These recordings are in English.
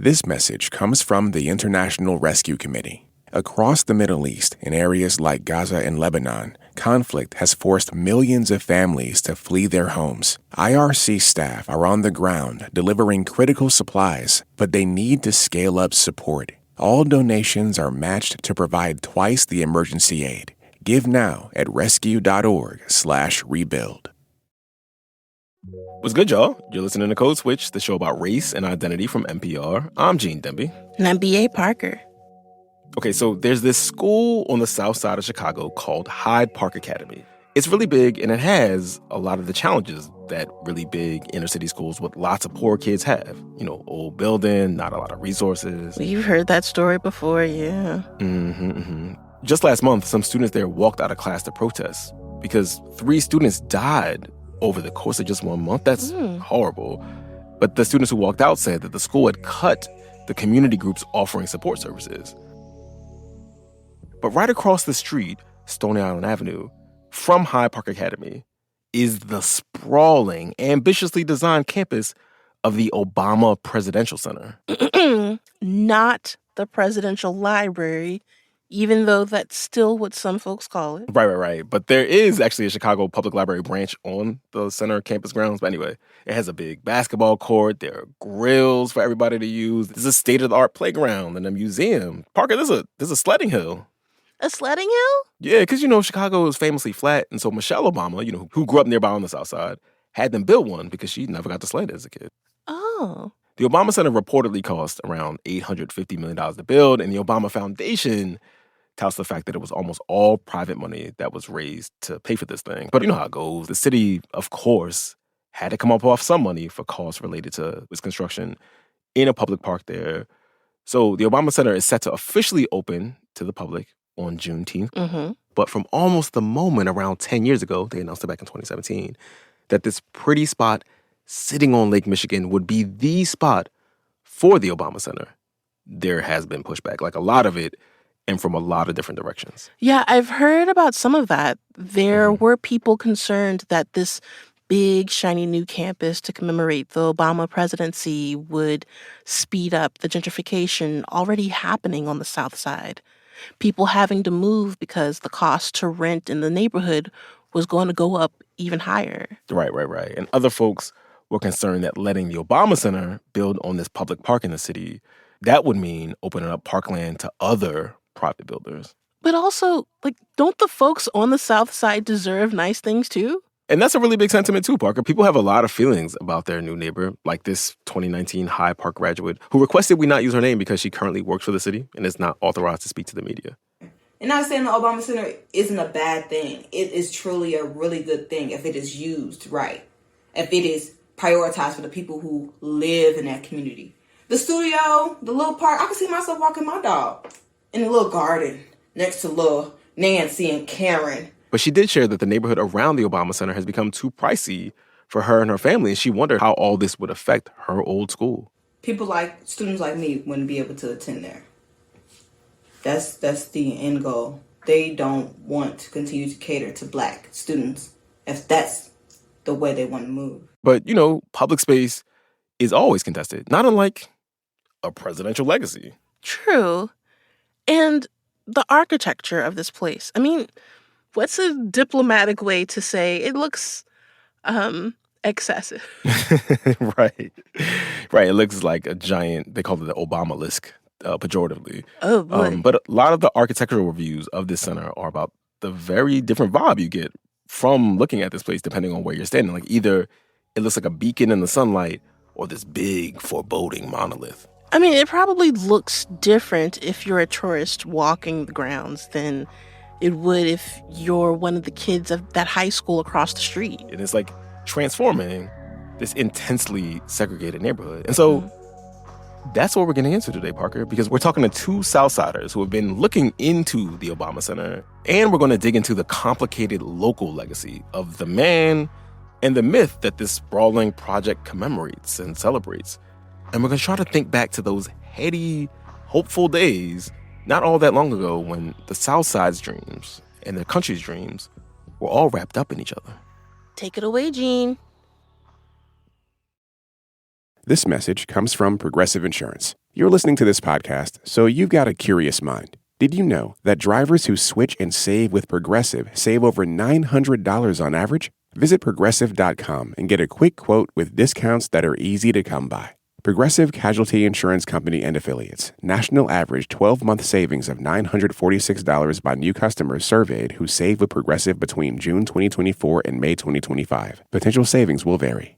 This message comes from the International Rescue Committee. Across the Middle East, in areas like Gaza and Lebanon, conflict has forced millions of families to flee their homes. IRC staff are on the ground delivering critical supplies, but they need to scale up support. All donations are matched to provide twice the emergency aid. Give now at rescue.org/rebuild. What's good, y'all? You're listening to Code Switch, the show about race and identity from NPR. I'm Gene Demby. And I'm B.A. Parker. Okay, so there's this school on the south side of Chicago called Hyde Park Academy. It's really big, and it has a lot of the challenges that really big inner-city schools with lots of poor kids have. You know, old building, not a lot of resources. We've heard that story before, yeah. Just last month, some students there walked out of class to protest because 3 students died over the course of just 1 month. That's horrible. But the students who walked out said that the school had cut the community groups offering support services. But right across the street, Stony Island Avenue, from Hyde Park Academy, is the sprawling, ambitiously designed campus of the Obama Presidential Center. Not the Presidential Library, even though that's still what some folks call it. Right. But there is actually a Chicago Public Library branch on the center campus grounds. But anyway, it has a big basketball court. There are grills for everybody to use. There's a state-of-the-art playground and a museum. Parker, there's a sledding hill. A sledding hill? Yeah, because, Chicago is famously flat. And so Michelle Obama, who grew up nearby on the South Side, had them build one because she never got to sled as a kid. Oh. The Obama Center reportedly cost around $850 million to build, and the Obama Foundation touts the fact that it was almost all private money that was raised to pay for this thing. But you know how it goes. The city, of course, had to come up with some money for costs related to its construction in a public park there. So the Obama Center is set to officially open to the public on Juneteenth. But from almost the moment around 10 years ago, they announced it back in 2017, that this pretty spot sitting on Lake Michigan would be the spot for the Obama Center. There has been pushback, like a lot of it, and from a lot of different directions. Yeah, I've heard about some of that. There were people concerned that this big, shiny new campus to commemorate the Obama presidency would speed up the gentrification already happening on the South Side. People having to move because the cost to rent in the neighborhood was going to go up even higher. Right. And other folks were concerned that letting the Obama Center build on this public park in the city, that would mean opening up parkland to other private builders. But also, don't the folks on the South Side deserve nice things too? And that's a really big sentiment too, Parker. People have a lot of feelings about their new neighbor, like this 2019 Hyde Park graduate who requested we not use her name because she currently works for the city and is not authorized to speak to the media. And not saying the Obama Center isn't a bad thing. It is truly a really good thing if it is used right. If it is prioritized for the people who live in that community. The studio, the little park, I can see myself walking my dog in a little garden next to little Nancy and Karen. But she did share that the neighborhood around the Obama Center has become too pricey for her and her family, and she wondered how all this would affect her old school. Students like me wouldn't be able to attend there. That's the end goal. They don't want to continue to cater to Black students if that's the way they want to move. But, public space is always contested, not unlike a presidential legacy. True. And the architecture of this place. I mean, what's a diplomatic way to say it looks excessive? Right. It looks like a giant, they call it the Obama-lisk, pejoratively. Oh, boy. But a lot of the architectural reviews of this center are about the very different vibe you get from looking at this place depending on where you're standing. Like either it looks like a beacon in the sunlight or this big, foreboding monolith. I mean, it probably looks different if you're a tourist walking the grounds than it would if you're one of the kids of that high school across the street. And it's like transforming this intensely segregated neighborhood. And so that's what we're getting into today, Parker, because we're talking to 2 Southsiders who have been looking into the Obama Center, and we're going to dig into the complicated local legacy of the man and the myth that this sprawling project commemorates and celebrates. And we're going to try to think back to those heady, hopeful days not all that long ago when the South Side's dreams and the country's dreams were all wrapped up in each other. Take it away, Gene. This message comes from Progressive Insurance. You're listening to this podcast, so you've got a curious mind. Did you know that drivers who switch and save with Progressive save over $900 on average? Visit Progressive.com and get a quick quote with discounts that are easy to come by. Progressive Casualty Insurance Company and Affiliates. National average 12-month savings of $946 by new customers surveyed who save with Progressive between June 2024 and May 2025. Potential savings will vary.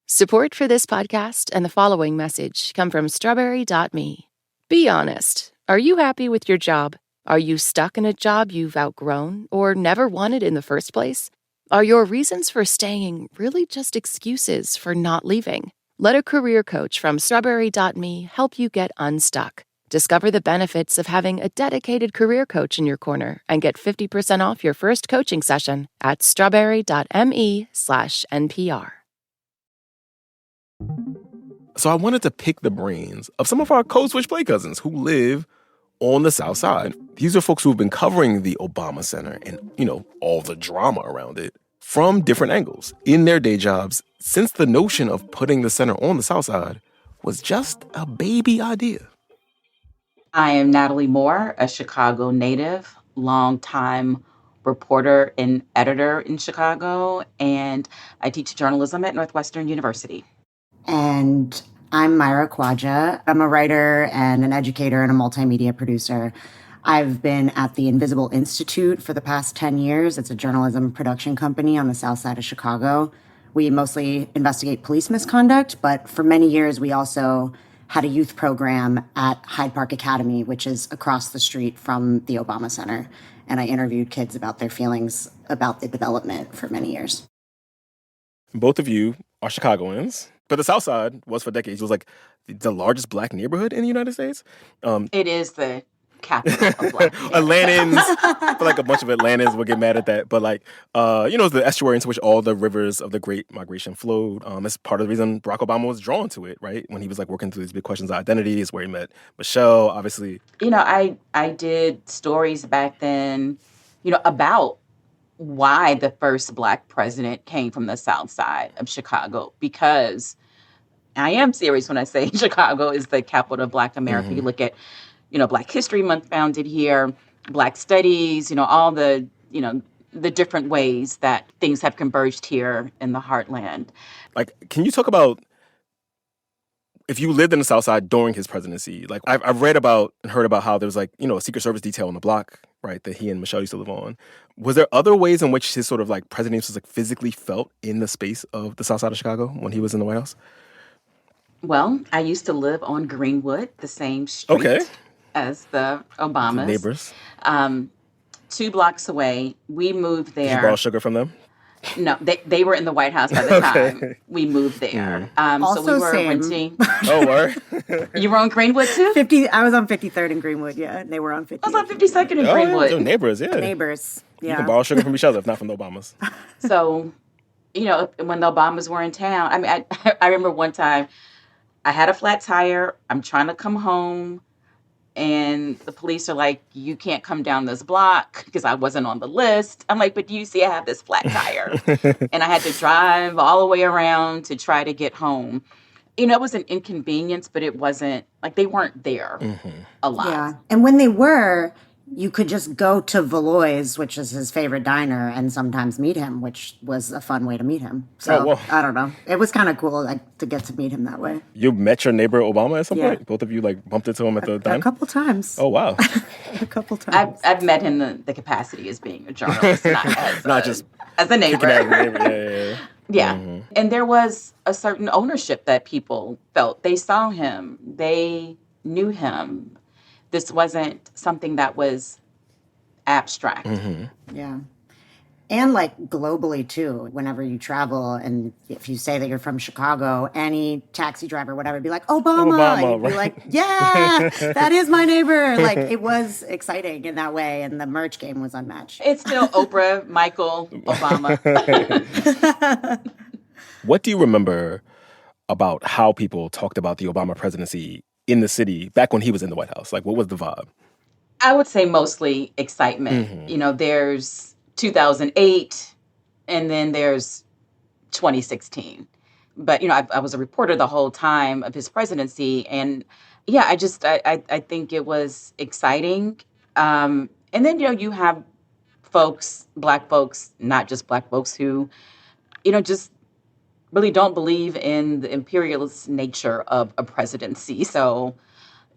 Support for this podcast and the following message come from Strawberry.me. Be honest. Are you happy with your job? Are you stuck in a job you've outgrown or never wanted in the first place? Are your reasons for staying really just excuses for not leaving? Let a career coach from Strawberry.me help you get unstuck. Discover the benefits of having a dedicated career coach in your corner and get 50% off your first coaching session at strawberry.me/NPR. So I wanted to pick the brains of some of our Code Switch Play cousins who live on the South Side. These are folks who've been covering the Obama Center and, all the drama around it from different angles in their day jobs since the notion of putting the center on the South Side was just a baby idea. I am Natalie Moore, a Chicago native, longtime reporter and editor in Chicago, and I teach journalism at Northwestern University. And I'm Maira Khwaja. I'm a writer and an educator and a multimedia producer. I've been at the Invisible Institute for the past 10 years. It's a journalism production company on the south side of Chicago. We mostly investigate police misconduct, but for many years we also had a youth program at Hyde Park Academy, which is across the street from the Obama Center. And I interviewed kids about their feelings about the development for many years. Both of you are Chicagoans. But the South Side was for decades. It was like the largest black neighborhood in the United States. It is the capital of black. Atlantans, I feel like a bunch of Atlantans would get mad at that. But it's the estuary into which all the rivers of the Great Migration flowed. That's part of the reason Barack Obama was drawn to it, right? When he was working through these big questions of identity, is where he met Michelle, obviously. I did stories back then, about why the first black president came from the South Side of Chicago, because I am serious when I say Chicago is the capital of Black America. Mm-hmm. You look at, Black History Month founded here, Black Studies, all the different ways that things have converged here in the heartland. Can you talk about if you lived in the South Side during his presidency? I've read about and heard about how there was a Secret Service detail on the block, right, that he and Michelle used to live on. Was there other ways in which his sort of presidency was physically felt in the space of the South Side of Chicago when he was in the White House? Well, I used to live on Greenwood, the same street as the Obamas. The neighbors. 2 blocks away. We moved there. Did you borrow sugar from them? No, they were in the White House by the time we moved there. Also, so we were same. renting. Oh, word? You were on Greenwood too? I was on 53rd in Greenwood, yeah. And they were on 50th. I was on 52nd in Greenwood. Yeah, neighbors, yeah. Neighbors, yeah. You can borrow sugar from each other, if not from the Obamas. So, when the Obamas were in town, I remember one time I had a flat tire. I'm trying to come home. And the police are like, you can't come down this block because I wasn't on the list. I'm like, but you see I have this flat tire. And I had to drive all the way around to try to get home. It was an inconvenience, but it wasn't, they weren't there a lot. Yeah. And when they were, you could just go to Valois, which is his favorite diner, and sometimes meet him, which was a fun way to meet him. So, I don't know. It was kind of cool to get to meet him that way. You met your neighbor Obama at some point? Both of you bumped into him at the diner? A couple times. Oh, wow. A couple times. I've met him in the capacity as being a journalist, not just as a neighbor. Yeah. Mm-hmm. And there was a certain ownership that people felt. They saw him. They knew him. This wasn't something that was abstract. Mm-hmm. Yeah. And globally too, whenever you travel and if you say that you're from Chicago, any taxi driver, whatever, be like, Obama. And you'd be like, yeah, that is my neighbor. It was exciting in that way. And the merch game was unmatched. It's still Oprah, Michael, Obama. What do you remember about how people talked about the Obama presidency in the city back when he was in the White House? What was the vibe? I would say mostly excitement. Mm-hmm. There's 2008 and then there's 2016. But, I was a reporter the whole time of his presidency, and Yeah, I think it was exciting. And then, you have folks, Black folks, not just Black folks, who, just really don't believe in the imperialist nature of a presidency. So,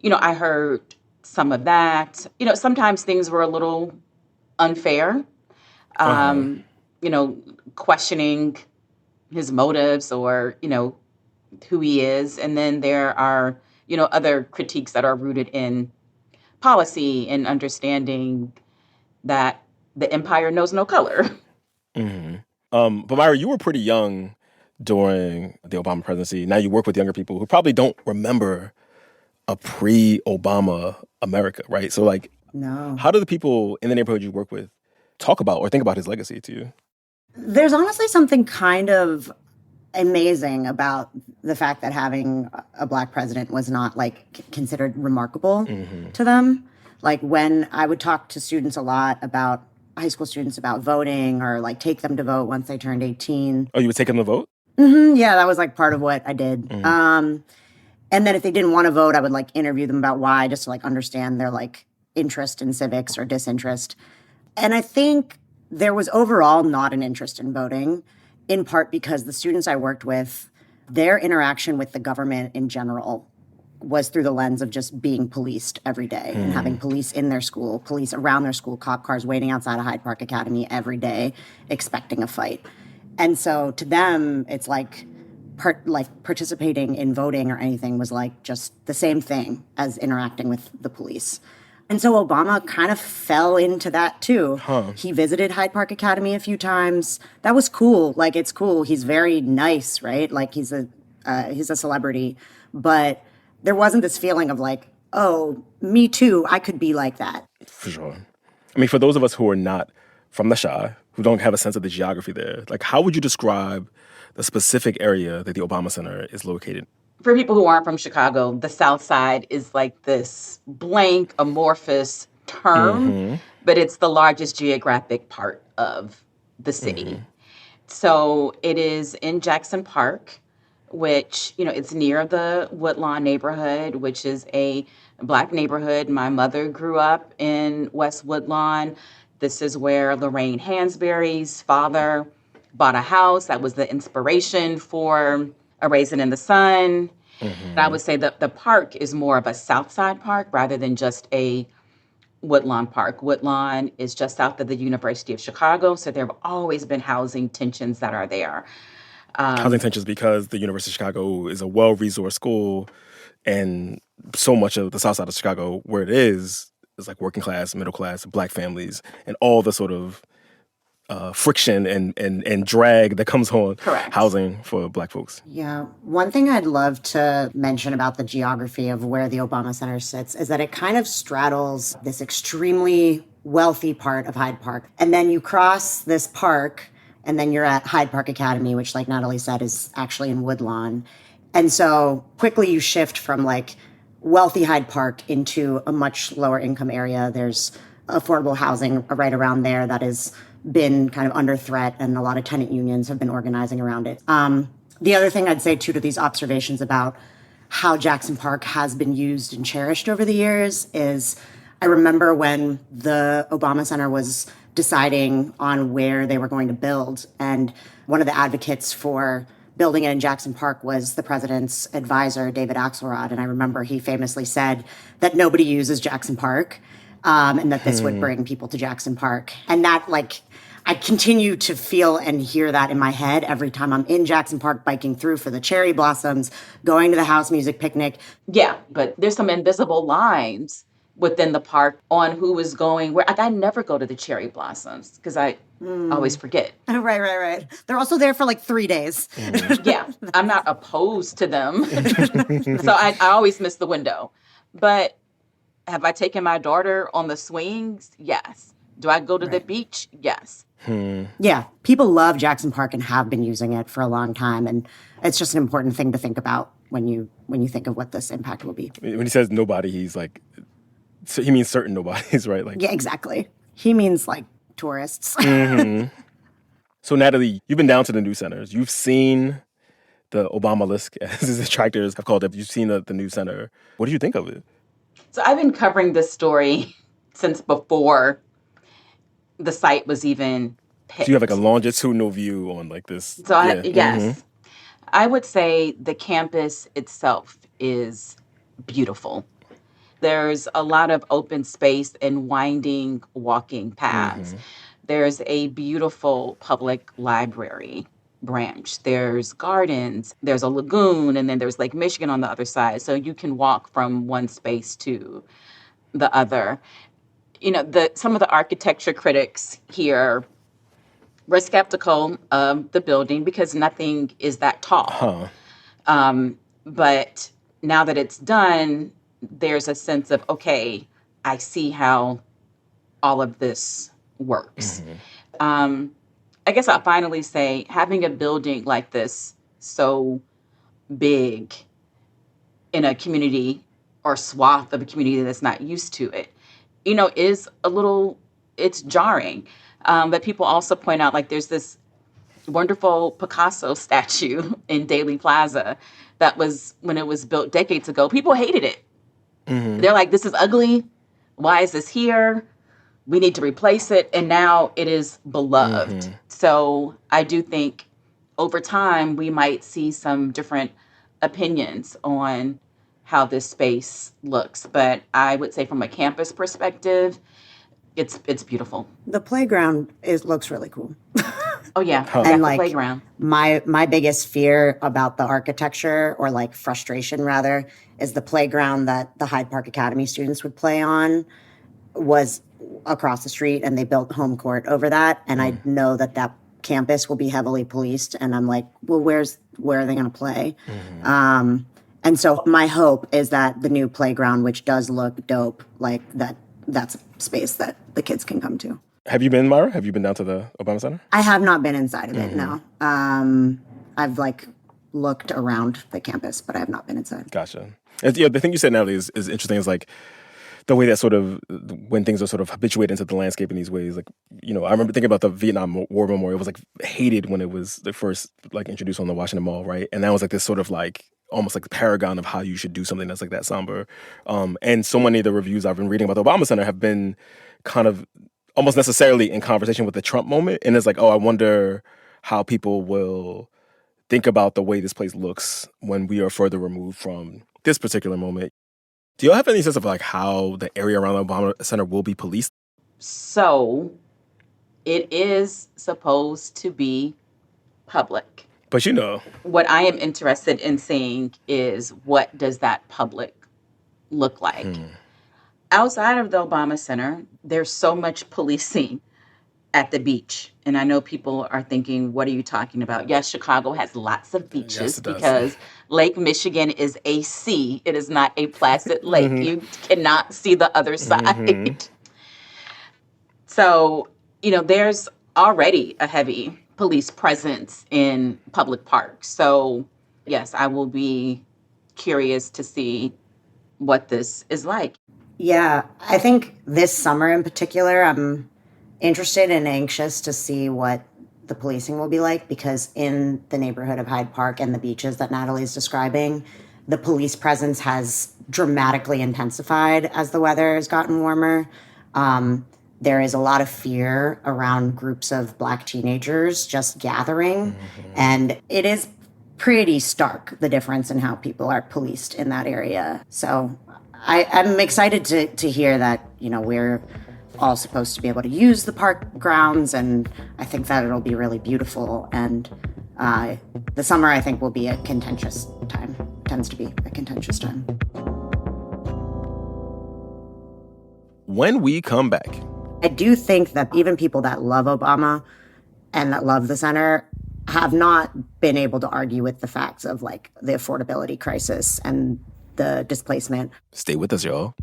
I heard some of that. Sometimes things were a little unfair, Uh-huh. um, you know, questioning his motives or, who he is. And then there are, other critiques that are rooted in policy and understanding that the empire knows no color. hmm but Myra, you were pretty young during the Obama presidency. Now you work with younger people who probably don't remember a pre-Obama America, right? So, like, No. how do the people in the neighborhood you work with talk about or think about his legacy to you? There's honestly something kind of amazing about the fact that having a Black president was not considered remarkable to them. Like when I would talk to students a lot about high school students about voting or like take them to vote once they turned 18. Oh, you would take him to vote? Yeah, that was like part of what I did. And then if they didn't want to vote, I would like interview them about why, just to like understand their like interest in civics or disinterest. And I think there was overall not an interest in voting, in part because the students I worked with, their interaction with the government in general was through the lens of just being policed every day and having police in their school, police around their school, cop cars waiting outside of Hyde Park Academy every day, expecting a fight. And so to them, it's like participating in voting or anything was like just the same thing as interacting with the police. And so Obama kind of fell into that too. He visited Hyde Park Academy a few times. That was cool. Like, it's cool. He's very nice, right? Like he's a celebrity, but there wasn't this feeling of like, oh, me too. I could be like that. For sure. I mean, for those of us who are not from the Shah, who don't have a sense of the geography there, like, how would you describe the specific area that the Obama Center is located? For people who aren't from Chicago, the South Side is like this blank, amorphous term, but it's the largest geographic part of the city. So it is in Jackson Park, which, it's near the Woodlawn neighborhood, which is a Black neighborhood. My mother grew up in West Woodlawn. This is where Lorraine Hansberry's father bought a house. That was the inspiration for A Raisin in the Sun. And I would say that the park is more of a South Side park rather than just a Woodlawn park. Woodlawn is just south of the University of Chicago, so there have always been housing tensions that are there. Housing tensions because the University of Chicago is a well-resourced school, and so much of the South Side of Chicago, where it is like working class, middle class, Black families, and all the sort of friction and drag that comes on Correct. housing for Black folks. Yeah. One thing I'd love to mention about the geography of where the Obama Center sits is that it kind of straddles this extremely wealthy part of Hyde Park. And then you cross this park, and then you're at Hyde Park Academy, which, like Natalie said, is actually in Woodlawn. And so quickly you shift from like wealthy Hyde Park into a much lower income area. There's affordable housing right around there that has been kind of under threat, and a lot of tenant unions have been organizing around it. The other thing I'd say, too, to these observations about how Jackson Park has been used and cherished over the years is I remember when the Obama Center was deciding on where they were going to build, and one of the advocates for building it in Jackson Park was the president's advisor, David Axelrod. And I remember he famously said that nobody uses Jackson Park, and that this would bring people to Jackson Park. And that, like, I continue to feel and hear that in my head every time I'm in Jackson Park biking through for the cherry blossoms, going to the house music picnic. Yeah, but there's some invisible lines within the park on who is going where. Like, I never go to the cherry blossoms because I always forget. Right. They're also there for like 3 days. Yeah, I'm not opposed to them. So I always miss the window. But have I taken my daughter on the swings? Yes. Do I go to the beach? Yes. Yeah, people love Jackson Park and have been using it for a long time. And it's just an important thing to think about when you think of what this impact will be. When he says nobody, he's like, so he means certain nobodies, right? Like, yeah, exactly. He means like tourists. So Natalie, you've been down to the new centers. You've seen the Obama-lisk, as his detractors have called it. You've seen the new center. What do you think of it? So I've been covering this story since before the site was even picked. So you have like a longitudinal view on like this. So yeah. Yes. I would say the campus itself is beautiful. There's a lot of open space and winding walking paths. There's a beautiful public library branch. There's gardens. There's a lagoon, and then there's Lake Michigan on the other side. So you can walk from one space to the other. You know, some of the architecture critics here were skeptical of the building because nothing is that tall. But now that it's done, there's a sense of, okay, I see how all of this works. I guess I'll finally say having a building like this so big in a community or swath of a community that's not used to it, you know, is it's jarring. But people also point out, like, there's this wonderful Picasso statue in Daley Plaza that was, when it was built decades ago, people hated it. They're like, this is ugly. Why is this here? We need to replace it. And now it is beloved. So I do think over time we might see some different opinions on how this space looks. But I would say from a campus perspective, it's beautiful. The playground looks really cool. Oh yeah, and the like playground. My biggest fear about the architecture, or like frustration rather, is the playground that the Hyde Park Academy students would play on was across the street, and they built home court over that. And I know that campus will be heavily policed, and I'm like, well, where are they going to play? And so my hope is that the new playground, which does look dope, like that's a space that the kids can come to. Have you been, Maira? Have you been down to the Obama Center? I have not been inside of it, no. I've like looked around the campus, but I have not been inside. Gotcha. The thing you said, Natalie, is interesting. Is like the way that sort of, when things are sort of habituated into the landscape in these ways. Like, you know, I remember thinking about the Vietnam War Memorial. It was like hated when it was the first like introduced on the Washington Mall, right? And that was like this sort of like almost like the paragon of how you should do something that's like that somber. And so many of the reviews I've been reading about the Obama Center have been kind of almost necessarily in conversation with the Trump moment. And it's like, oh, I wonder how people will think about the way this place looks when we are further removed from this particular moment. Do y'all have any sense of like how the area around the Obama Center will be policed? So it is supposed to be public. But you know, what I am interested in seeing is, what does that public look like? Outside of the Obama Center, there's so much policing at the beach. And I know people are thinking, what are you talking about? Yes, Chicago has lots of beaches because Lake Michigan is a sea. It is not a placid lake. You cannot see the other side. So, you know, there's already a heavy police presence in public parks. So, yes, I will be curious to see what this is like. Yeah, I think this summer in particular, I'm interested and anxious to see what the policing will be like, because in the neighborhood of Hyde Park and the beaches that Natalie's describing, the police presence has dramatically intensified as the weather has gotten warmer. There is a lot of fear around groups of Black teenagers just gathering. And it is pretty stark, the difference in how people are policed in that area. So I'm excited to hear that, you know, we're all supposed to be able to use the park grounds, and I think that it'll be really beautiful. And the summer, I think, will be a contentious time, tends to be a contentious time. When we come back, I do think that even people that love Obama and that love the center have not been able to argue with the facts of like the affordability crisis and the displacement. Stay with us, y'all.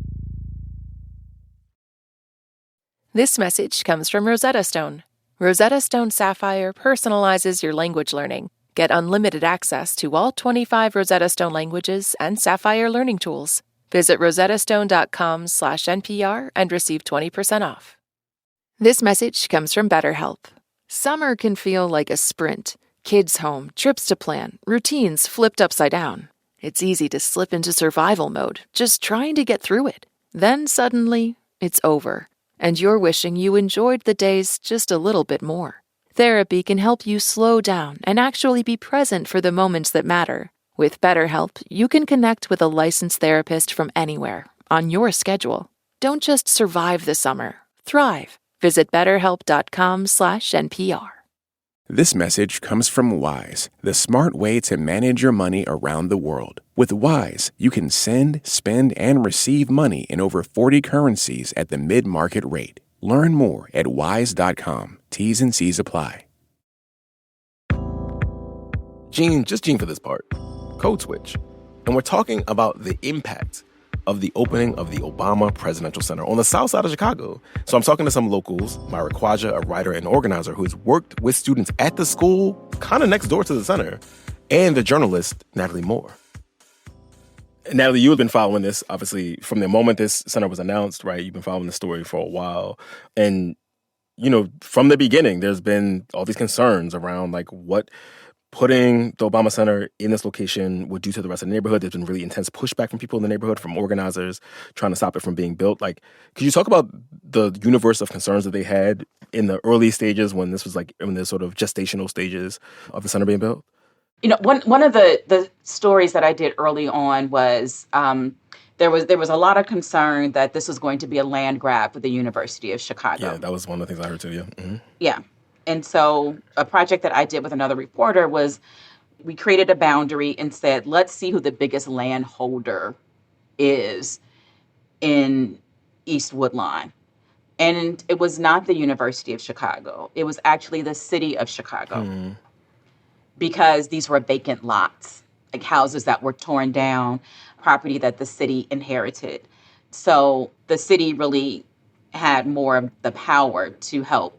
This message comes from Rosetta Stone. Rosetta Stone Sapphire personalizes your language learning. Get unlimited access to all 25 Rosetta Stone languages and Sapphire learning tools. Visit rosettastone.com/NPR and receive 20% off. This message comes from BetterHelp. Summer can feel like a sprint. Kids home, trips to plan, routines flipped upside down. It's easy to slip into survival mode, just trying to get through it. Then suddenly, it's over, and you're wishing you enjoyed the days just a little bit more. Therapy can help you slow down and actually be present for the moments that matter. With BetterHelp, you can connect with a licensed therapist from anywhere, on your schedule. Don't just survive the summer, thrive. Visit betterhelp.com/NPR. This message comes from Wise, the smart way to manage your money around the world. With Wise, you can send, spend, and receive money in over 40 currencies at the mid-market rate. Learn more at wise.com. T's and C's apply. Gene for this part. Code switch. And we're talking about the impact of the opening of the Obama Presidential Center on the south side of Chicago. So I'm talking to some locals, Maira Khwaja, a writer and organizer who's worked with students at the school kind of next door to the center, and the journalist, Natalie Moore. Natalie, you have been following this, obviously, from the moment this center was announced, right? You've been following the story for a while. And, from the beginning, there's been all these concerns around, what putting the Obama Center in this location would do to the rest of the neighborhood. There's been really intense pushback from people in the neighborhood, from organizers trying to stop it from being built. Could you talk about the universe of concerns that they had in the early stages when this was in the sort of gestational stages of the center being built? One of the stories that I did early on was there was a lot of concern that this was going to be a land grab for the University of Chicago. Yeah, that was one of the things I heard too, yeah. Mm-hmm. Yeah. And so a project that I did with another reporter was we created a boundary and said, let's see who the biggest landholder is in East Woodlawn. And it was not the University of Chicago. It was actually the city of Chicago. Because these were vacant lots, houses that were torn down, property that the city inherited. So the city really had more of the power to help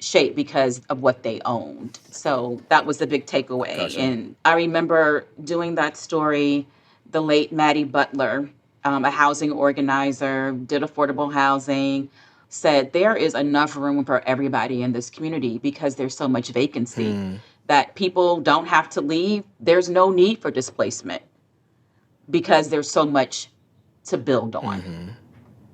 shape because of what they owned. So that was the big takeaway. Gotcha. And I remember doing that story, the late Maddie Butler, a housing organizer, did affordable housing, said there is enough room for everybody in this community because there's so much vacancy that people don't have to leave. There's no need for displacement because there's so much to build on.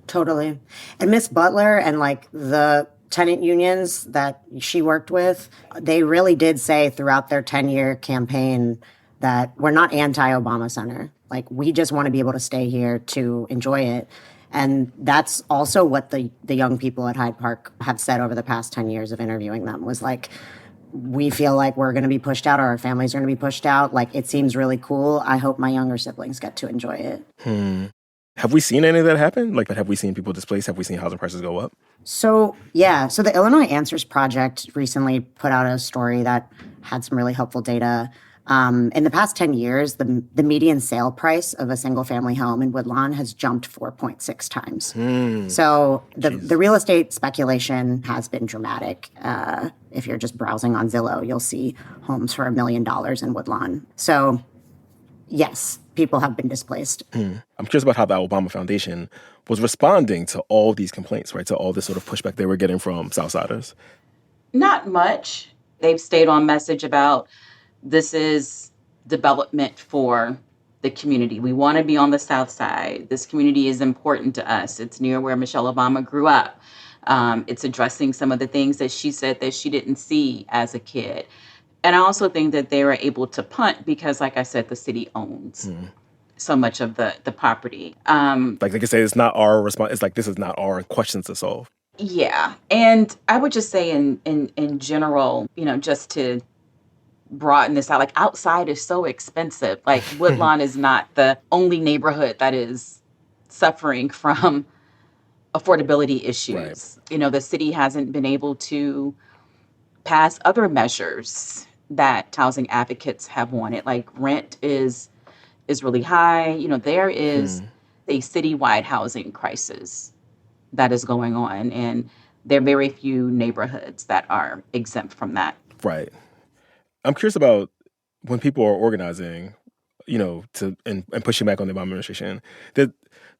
Totally. And Miss Butler and the tenant unions that she worked with, they really did say throughout their 10-year campaign that we're not anti-Obama Center. We just want to be able to stay here to enjoy it. And that's also what the young people at Hyde Park have said over the past 10 years of interviewing them was we feel like we're going to be pushed out or our families are going to be pushed out. It seems really cool. I hope my younger siblings get to enjoy it. Have we seen any of that happen? Have we seen people displaced? Have we seen housing prices go up? So the Illinois Answers Project recently put out a story that had some really helpful data. In the past 10 years, the median sale price of a single-family home in Woodlawn has jumped 4.6 times. So the real estate speculation has been dramatic. If you're just browsing on Zillow, you'll see homes for $1 million in Woodlawn. So, yes, people have been displaced. I'm curious about how the Obama Foundation was responding to all these complaints, right? To all this sort of pushback they were getting from Southsiders. Not much. They've stayed on message about this is development for the community. We want to be on the South Side. This community is important to us. It's near where Michelle Obama grew up. It's addressing some of the things that she said that she didn't see as a kid. And I also think that they were able to punt because, like I said, the city owns so much of the property. They can say it's not our response. It's this is not our questions to solve. Yeah. And I would just say in general, just to broaden this out, outside is so expensive. Woodlawn is not the only neighborhood that is suffering from affordability issues. Right. The city hasn't been able to pass other measures that housing advocates have wanted. Rent is really high. There is a citywide housing crisis that is going on, and there are very few neighborhoods that are exempt from that. Right. I'm curious about when people are organizing, and pushing back on the Obama administration, that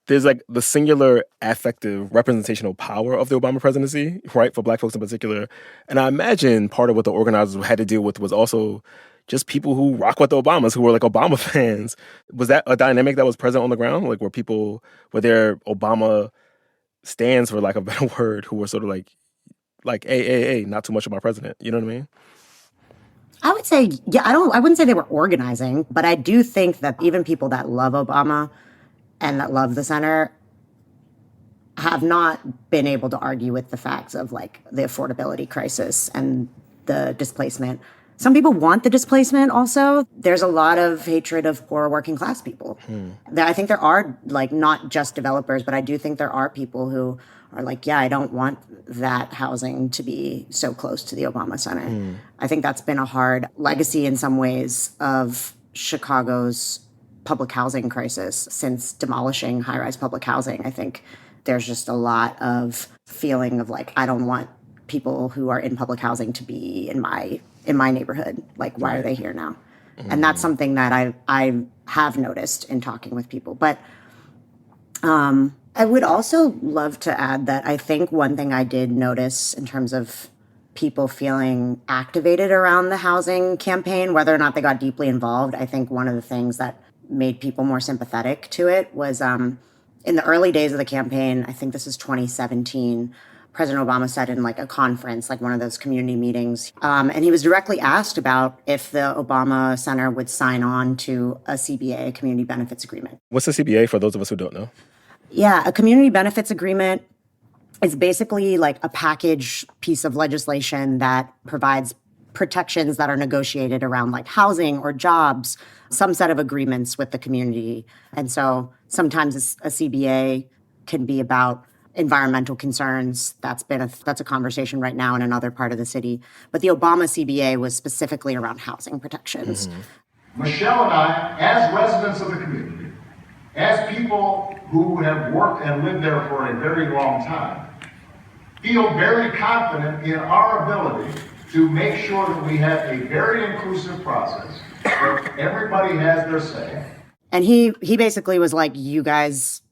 there's like the singular affective representational power of the Obama presidency, right, for Black folks in particular. And I imagine part of what the organizers had to deal with was also just people who rock with the Obamas, who were like Obama fans. Was that a dynamic that was present on the ground? Like, were there Obama stands, for lack of a better word, who were sort of like, hey, not too much of my president. You know what I mean? I would say, yeah, I wouldn't say they were organizing, but I do think that even people that love Obama and that love the center have not been able to argue with the facts of like the affordability crisis and the displacement. Some people want the displacement also. There's a lot of hatred of poor working class people. I think there are like not just developers, but I do think there are people who are like, yeah, I don't want that housing to be so close to the Obama Center. I think that's been a hard legacy in some ways of Chicago's public housing crisis since demolishing high-rise public housing. I think there's just a lot of feeling of like, I don't want people who are in public housing to be in my neighborhood. Like, why are they here now? And that's something that I have noticed in talking with people. But I would also love to add that I think one thing I did notice in terms of people feeling activated around the housing campaign, whether or not they got deeply involved, I think one of the things that made people more sympathetic to it was in the early days of the campaign, I think this is 2017, President Obama said in like a conference, like one of those community meetings, and he was directly asked about if the Obama Center would sign on to a CBA, a Community Benefits Agreement. What's the CBA for those of us who don't know? Yeah, a Community Benefits Agreement is basically like a package piece of legislation that provides protections that are negotiated around like housing or jobs, some set of agreements with the community. And so sometimes a CBA can be about environmental concerns. That's a conversation right now in another part of the city. But the Obama CBA was specifically around housing protections. Michelle and I, as residents of the community, as people who have worked and lived there for a very long time, feel very confident in our ability to make sure that we have a very inclusive process where everybody has their say. And he basically was like, you guys,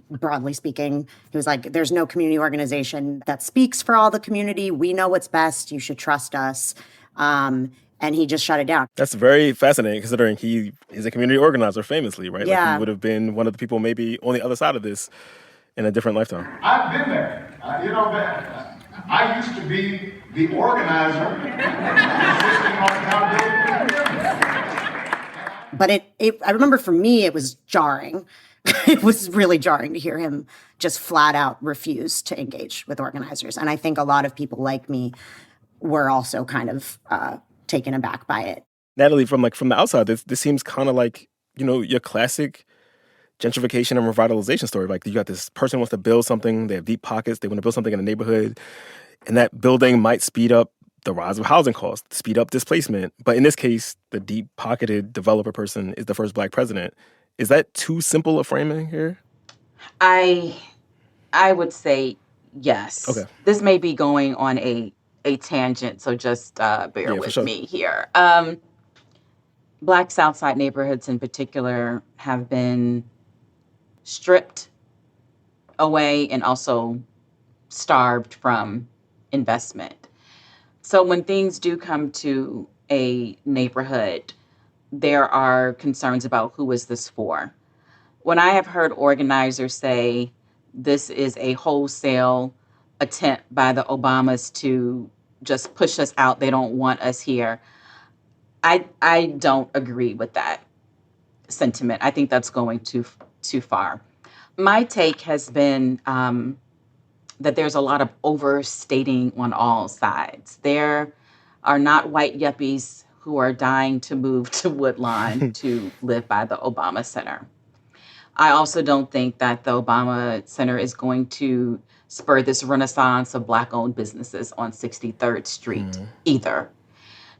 broadly speaking, he was like, there's no community organization that speaks for all the community. We know what's best. You should trust us. And he just shut it down. That's very fascinating, considering he is a community organizer famously, right? Yeah. Like he would have been one of the people maybe on the other side of this in a different lifetime. I've been there. I used to be the organizer insisting on accountability. But I remember for me, it was jarring. It was really jarring to hear him just flat out refuse to engage with organizers. And I think a lot of people like me were also kind of taken aback by it. Natalie, from the outside, this seems kind of like, your classic gentrification and revitalization story. Like, you got this person wants to build something, they have deep pockets, they want to build something in a neighborhood, and that building might speed up the rise of housing costs, speed up displacement. But in this case, the deep-pocketed developer person is the first Black president. Is that too simple a framing here? I would say yes. Okay. This may be going on a tangent, so just bear with me here. Black Southside neighborhoods in particular have been stripped away and also starved from investment. So when things do come to a neighborhood, there are concerns about who is this for. When I have heard organizers say this is a wholesale attempt by the Obamas to just push us out, they don't want us here, I don't agree with that sentiment. I think that's going too far. My take has been that there's a lot of overstating on all sides. There are not white yuppies who are dying to move to Woodlawn to live by the Obama Center. I also don't think that the Obama Center is going to spur this renaissance of Black-owned businesses on 63rd Street either.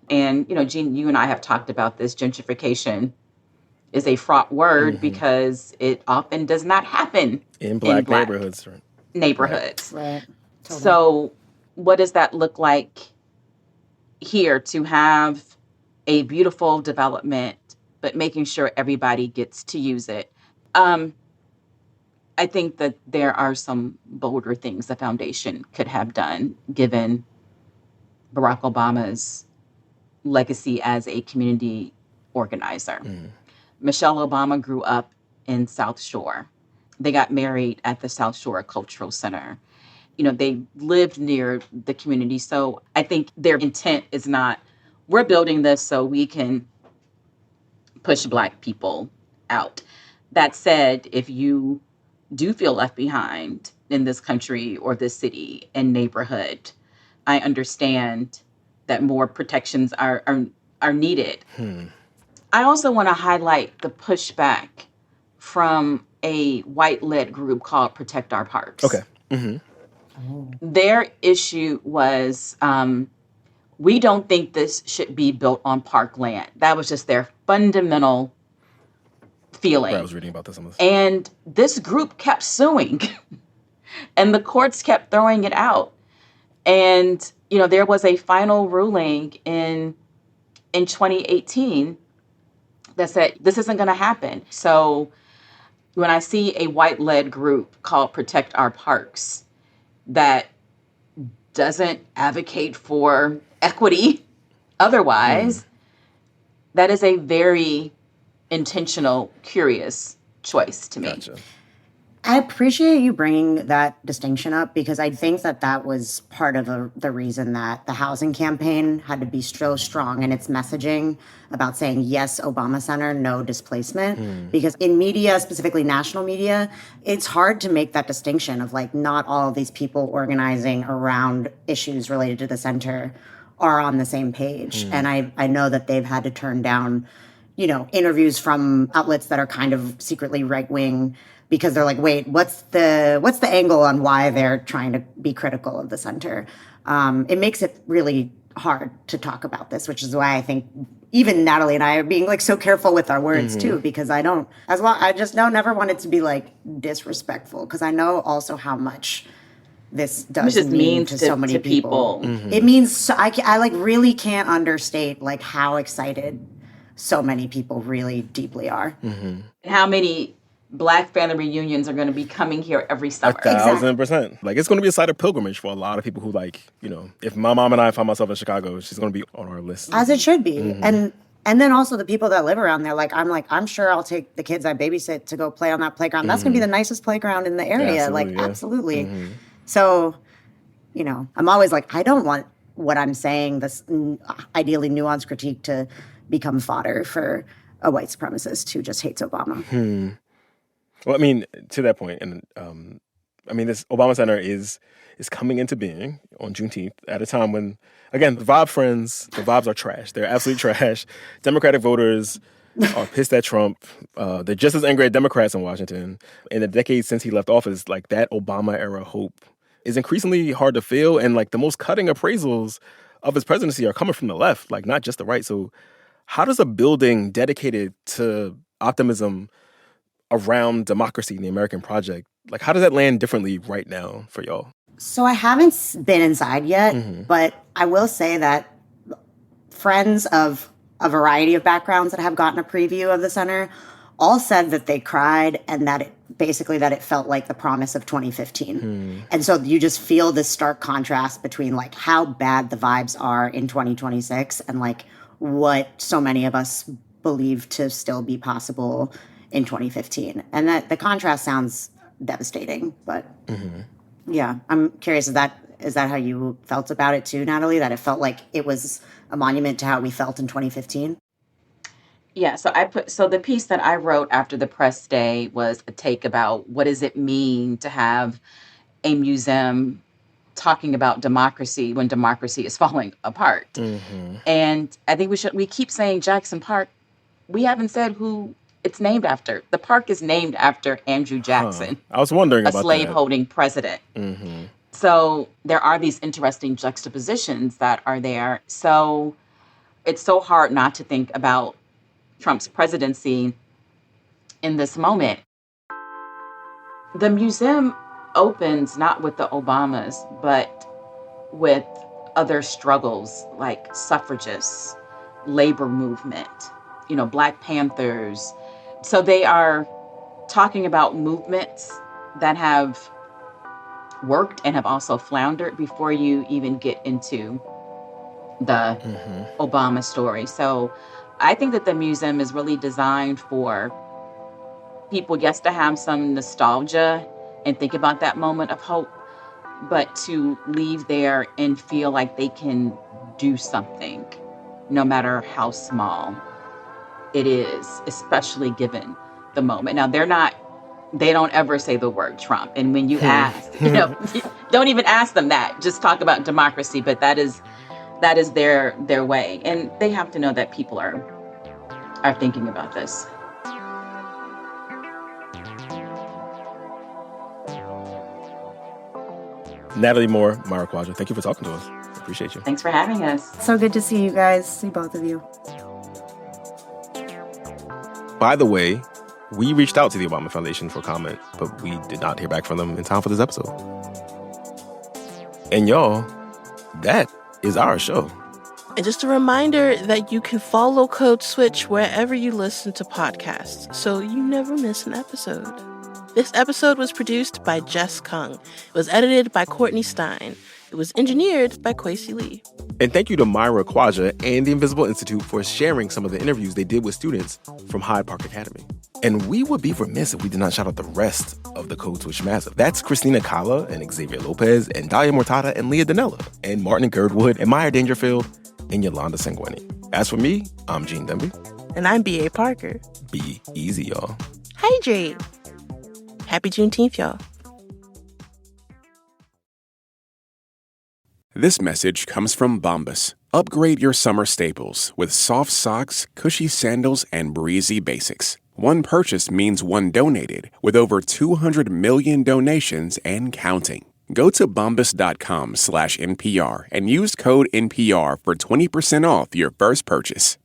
And, Jean, you and I have talked about this. Gentrification is a fraught word because it often does not happen in Black neighborhoods. Right. Totally. So what does that look like here to have a beautiful development, but making sure everybody gets to use it? I think that there are some bolder things the foundation could have done given Barack Obama's legacy as a community organizer. Michelle Obama grew up in South Shore. They got married at the South Shore Cultural Center. They lived near the community. So I think their intent is not, we're building this so we can push Black people out. That said, if you do feel left behind in this country or this city and neighborhood, I understand that more protections are needed. I also want to highlight the pushback from a white-led group called Protect Our Parks. Okay. Their issue was, we don't think this should be built on parkland. That was just their fundamental feeling. Right, I was reading about this. And this group kept suing, and the courts kept throwing it out. And, there was a final ruling in 2018 that said this isn't going to happen. So when I see a white-led group called Protect Our Parks that doesn't advocate for equity otherwise, that is a very intentional, curious choice to me. Gotcha. I appreciate you bringing that distinction up because I think that was part of the reason that the housing campaign had to be so strong in its messaging about saying, yes, Obama Center, no displacement. Because in media, specifically national media, it's hard to make that distinction of like not all of these people organizing around issues related to the center are on the same page. And I know that they've had to turn down, interviews from outlets that are kind of secretly right-wing because they're like, wait, what's the angle on why they're trying to be critical of the center? It makes it really hard to talk about this, which is why I think even Natalie and I are being like so careful with our words too, because I never want it to be like disrespectful, because I know also how much this does mean to so many people. It means so, I like really can't understate like how excited so many people really deeply are. And how many Black family reunions are going to be coming here every summer. 1,000%. Like, it's going to be a site of pilgrimage for a lot of people who, like, if my mom and I find myself in Chicago, she's going to be on our list. As it should be. And then also the people that live around there, I'm sure I'll take the kids I babysit to go play on that playground. That's going to be the nicest playground in the area. Absolutely. So, I'm always like, I don't want what I'm saying, this ideally nuanced critique, to become fodder for a white supremacist who just hates Obama. Well, I mean, to that point, and this Obama Center is coming into being on Juneteenth at a time when, again, the vibes are trash. They're absolutely trash. Democratic voters are pissed at Trump. They're just as angry at Democrats in Washington. In the decades since he left office, like, that Obama-era hope is increasingly hard to feel, and, like, the most cutting appraisals of his presidency are coming from the left, like, not just the right. So how does a building dedicated to optimism around democracy and the American project, like, how does that land differently right now for y'all? So I haven't been inside yet, but I will say that friends of a variety of backgrounds that have gotten a preview of the center all said that they cried and that it felt like the promise of 2015. And so you just feel this stark contrast between like how bad the vibes are in 2026 and like what so many of us believe to still be possible in 2015. And that the contrast sounds devastating, but yeah, I'm curious, is that how you felt about it too, Natalie? That it felt like it was a monument to how we felt in 2015? Yeah, so the piece that I wrote after the press day was a take about what does it mean to have a museum talking about democracy when democracy is falling apart. And I think we keep saying Jackson Park. We haven't said who it's named after. The park is named after Andrew Jackson. I was wondering about that. A slave-holding president. So there are these interesting juxtapositions that are there. So it's so hard not to think about Trump's presidency in this moment. The museum opens not with the Obamas, but with other struggles like suffragists, labor movement, Black Panthers. So they are talking about movements that have worked and have also floundered before you even get into the Obama story. So I think that the museum is really designed for people, yes, to have some nostalgia and think about that moment of hope, but to leave there and feel like they can do something, no matter how small it is, especially given the moment. Now, they don't ever say the word Trump. And when you ask, don't even ask them that. Just talk about democracy. But that is their way. And they have to know that people are thinking about this. Natalie Moore, Maira Khwaja, thank you for talking to us. Appreciate you. Thanks for having us. So good to see you guys, see both of you. By the way, we reached out to the Obama Foundation for comment, but we did not hear back from them in time for this episode. And y'all, that is our show. And just a reminder that you can follow Code Switch wherever you listen to podcasts, so you never miss an episode. This episode was produced by Jess Kung. It was edited by Courtney Stein. It was engineered by Kwesi Lee. And thank you to Maira Khwaja and the Invisible Institute for sharing some of the interviews they did with students from Hyde Park Academy. And we would be remiss if we did not shout out the rest of the Code Switch Massive. That's Christina Kala and Xavier Lopez and Dalia Mortada and Leah Danella and Martin Girdwood and Meyer Dangerfield and Yolanda Sangweni. As for me, I'm Gene Demby. And I'm B.A. Parker. Be easy, y'all. Hydrate. Happy Juneteenth, y'all. This message comes from Bombas. Upgrade your summer staples with soft socks, cushy sandals, and breezy basics. One purchase means one donated, with over 200 million donations and counting. Go to bombas.com/NPR and use code NPR for 20% off your first purchase.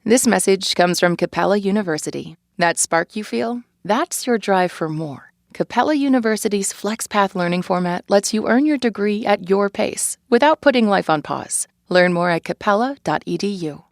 This message comes from Capella University. That spark you feel? That's your drive for more. Capella University's FlexPath learning format lets you earn your degree at your pace without putting life on pause. Learn more at capella.edu.